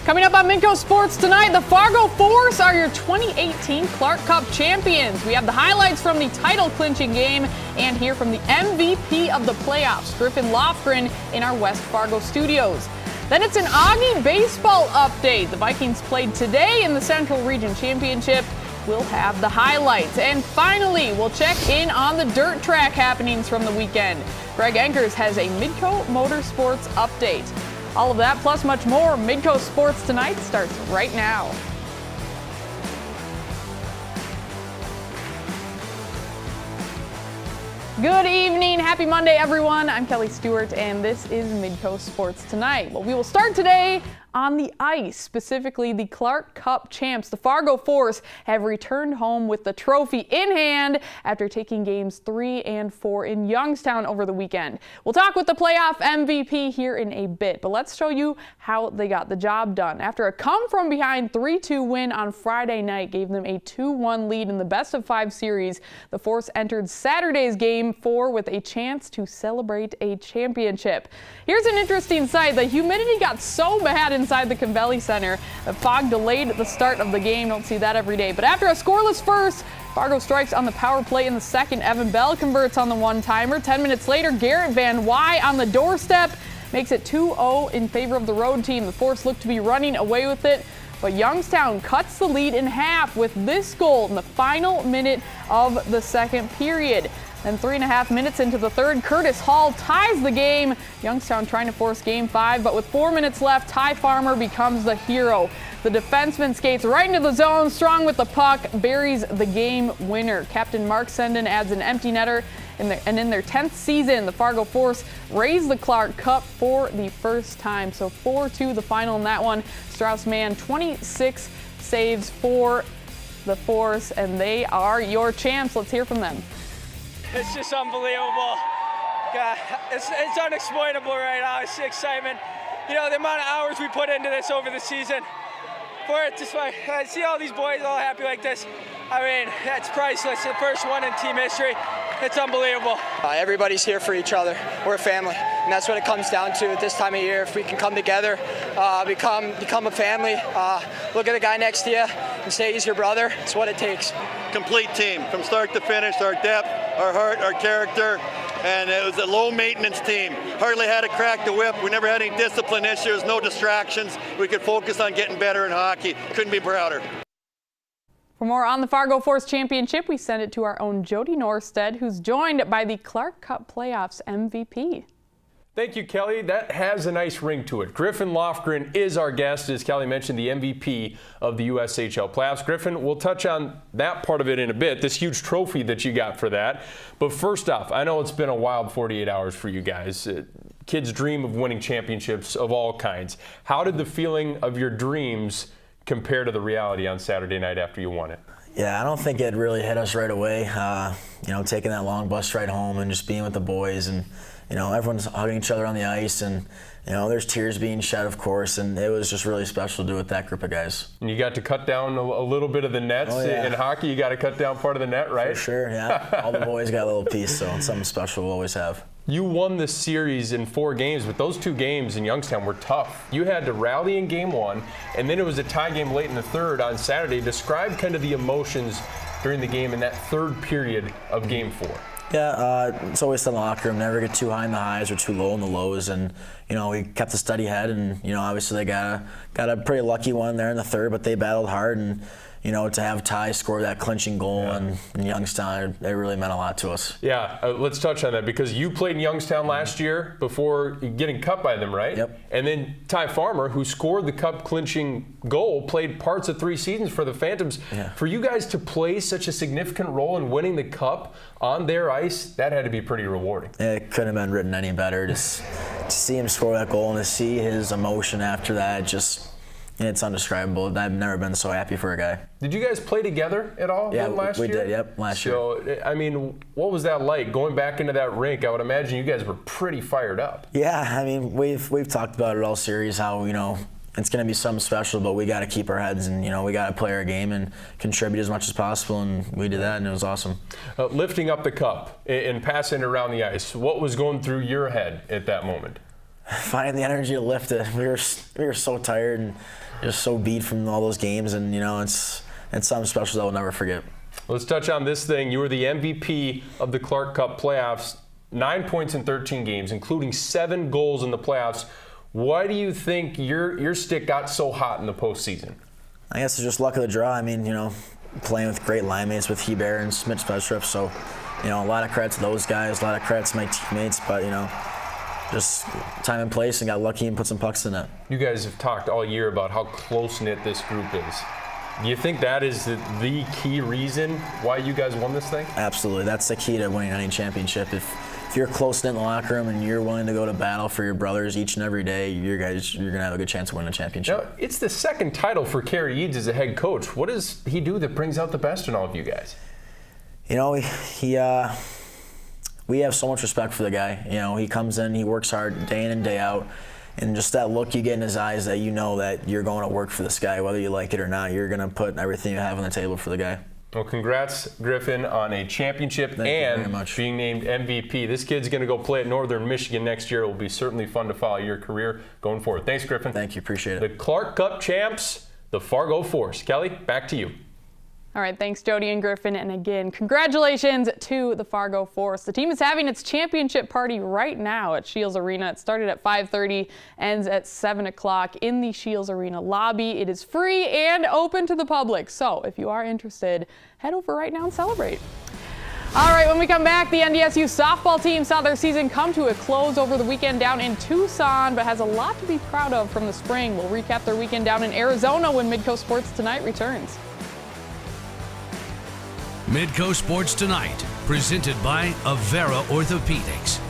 Coming up on Midco Sports tonight, the Fargo Force are your 2018 Clark Cup champions. We have the highlights from the title-clinching game and hear from the MVP of the playoffs, Griffin Lofgren, in our West Fargo studios. Then it's an Augie baseball update. The Vikings played today in the Central Region Championship. We'll have the highlights. And finally, we'll check in on the dirt track happenings from the weekend. Greg Enkers has a Midco Motorsports update. All of that plus much more. Midco Sports Tonight starts right now. Good evening. Happy Monday, everyone. I'm Kelly Stewart, and this is Midco Sports Tonight. Well, we will start today on the ice, specifically the Clark Cup champs. The Fargo Force have returned home with the trophy in hand after taking games 3 and 4 in Youngstown over the weekend. We'll talk with the playoff MVP here in a bit, but let's show you how they got the job done. After a come-from-behind 3-2 win on Friday night gave them a 2-1 lead in the best-of-5 series, the Force entered Saturday's Game 4 with a chance to celebrate a championship. Here's an interesting sight. The humidity got so bad inside the Covelli Center. The fog delayed the start of the game. Don't see that every day. But after a scoreless first, Fargo strikes on the power play in the second. Evan Bell converts on the one-timer. 10 minutes later, Garrett Van Wy on the doorstep makes it 2-0 in favor of the road team. The Force looked to be running away with it, but Youngstown cuts the lead in half with this goal in the final minute of the second period. Then 3.5 minutes into the third, Curtis Hall ties the game. Youngstown trying to force Game 5, but with 4 minutes left, Ty Farmer becomes the hero. The defenseman skates right into the zone, strong with the puck, buries the game winner. Captain Mark Senden adds an empty netter, and in their 10th season, the Fargo Force raised the Clark Cup for the first time. So 4-2 the final in that one. Strauss-Mann 26 saves for the Force, and they are your champs. Let's hear from them. It's just unbelievable. God, it's unexplainable right now. It's the excitement. You know, the amount of hours we put into this over the season. For it just like, I see all these boys all happy like this. I mean, that's priceless. The first one in team history. It's unbelievable. Everybody's here for each other. We're a family, and that's what it comes down to at this time of year. If we can come together, become a family, look at the guy next to you and say he's your brother, it's what it takes. Complete team from start to finish, our depth, our heart, our character, and it was a low-maintenance team. Hardly had to crack the whip. We never had any discipline issues, no distractions. We could focus on getting better in hockey. Couldn't be prouder. For more on the Fargo Force Championship, we send it to our own Jody Norstead, who's joined by the Clark Cup Playoffs MVP. Thank you, Kelly. That has a nice ring to it. Griffin Lofgren is our guest, as Kelly mentioned, the MVP of the USHL playoffs. Griffin, we'll touch on that part of it in a bit, this huge trophy that you got for that. But first off, I know it's been a wild 48 hours for you guys. Kids dream of winning championships of all kinds. How did the feeling of your dreams compare to the reality on Saturday night after you won it? Yeah, I don't think it really hit us right away. Taking that long bus ride home and just being with the boys, and everyone's hugging each other on the ice, and there's tears being shed, of course, and it was just really special to do with that group of guys. And you got to cut down a little bit of the nets. Oh, yeah. In hockey, you got to cut down part of the net, right? For sure, yeah. All the boys got a little piece, so it's something special we'll always have. You won this series in 4 games, but those 2 games in Youngstown were tough. You had to rally in Game 1, and then it was a tie game late in the third on Saturday. Describe kind of the emotions during the game in that third period of Game 4. Yeah, it's always in the locker room, never get too high in the highs or too low in the lows, and we kept a steady head, and obviously they got a pretty lucky one there in the third, but they battled hard, and to have Ty score that clinching goal in Youngstown, it really meant a lot to us. Yeah, let's touch on that, because you played in Youngstown last year before getting cut by them, right? Yep. And then Ty Farmer, who scored the cup clinching goal, played parts of 3 seasons for the Phantoms. Yeah. For you guys to play such a significant role in winning the cup on their ice, that had to be pretty rewarding. It couldn't have been written any better. Just to see him score that goal and to see his emotion after that, it's indescribable. I've never been so happy for a guy. Did you guys play together at all last year? We did, yep, last year. So, I mean, what was that like, going back into that rink? I would imagine you guys were pretty fired up. Yeah, I mean, we've talked about it all series, how, it's going to be something special, but we got to keep our heads and, we got to play our game and contribute as much as possible, and we did that, and it was awesome. Lifting up the cup and passing it around the ice, what was going through your head at that moment? finding the energy to lift it. We were so tired and just so beat from all those games, and it's something special that we'll never forget. Let's touch on this thing. You were the MVP of the Clark Cup playoffs, 9 points in 13 games, including 7 goals in the playoffs. Why do you think your stick got so hot in the postseason? I guess it's just luck of the draw. I mean, playing with great line mates with Heber and Smith Spedstrup, so a lot of credit to those guys, a lot of credit to my teammates, but just time and place, and got lucky and put some pucks in it. You guys have talked all year about how close-knit this group is. Do you think that is the key reason why you guys won this thing? Absolutely. That's the key to winning any championship. If you're close-knit in the locker room and you're willing to go to battle for your brothers each and every day, you're going to have a good chance of winning a championship. Now, it's the second title for Kerry Eads as a head coach. What does he do that brings out the best in all of you guys? We have so much respect for the guy. He comes in, he works hard day in and day out, and just that look you get in his eyes that that you're going to work for this guy, whether you like it or not. You're going to put everything you have on the table for the guy. Well, congrats, Griffin, on a championship and being named MVP. This kid's going to go play at Northern Michigan next year. It will be certainly fun to follow your career going forward. Thanks, Griffin. Thank you. Appreciate it. The Clark Cup champs, the Fargo Force. Kelly, back to you. All right, thanks, Jody and Griffin. And again, congratulations to the Fargo Force. The team is having its championship party right now at Shields Arena. It started at 5:30, ends at 7 o'clock in the Shields Arena lobby. It is free and open to the public. So if you are interested, head over right now and celebrate. All right, when we come back, the NDSU softball team saw their season come to a close over the weekend down in Tucson, but has a lot to be proud of from the spring. We'll recap their weekend down in Arizona when Midco Sports Tonight returns. Midco Sports Tonight, presented by Avera Orthopedics.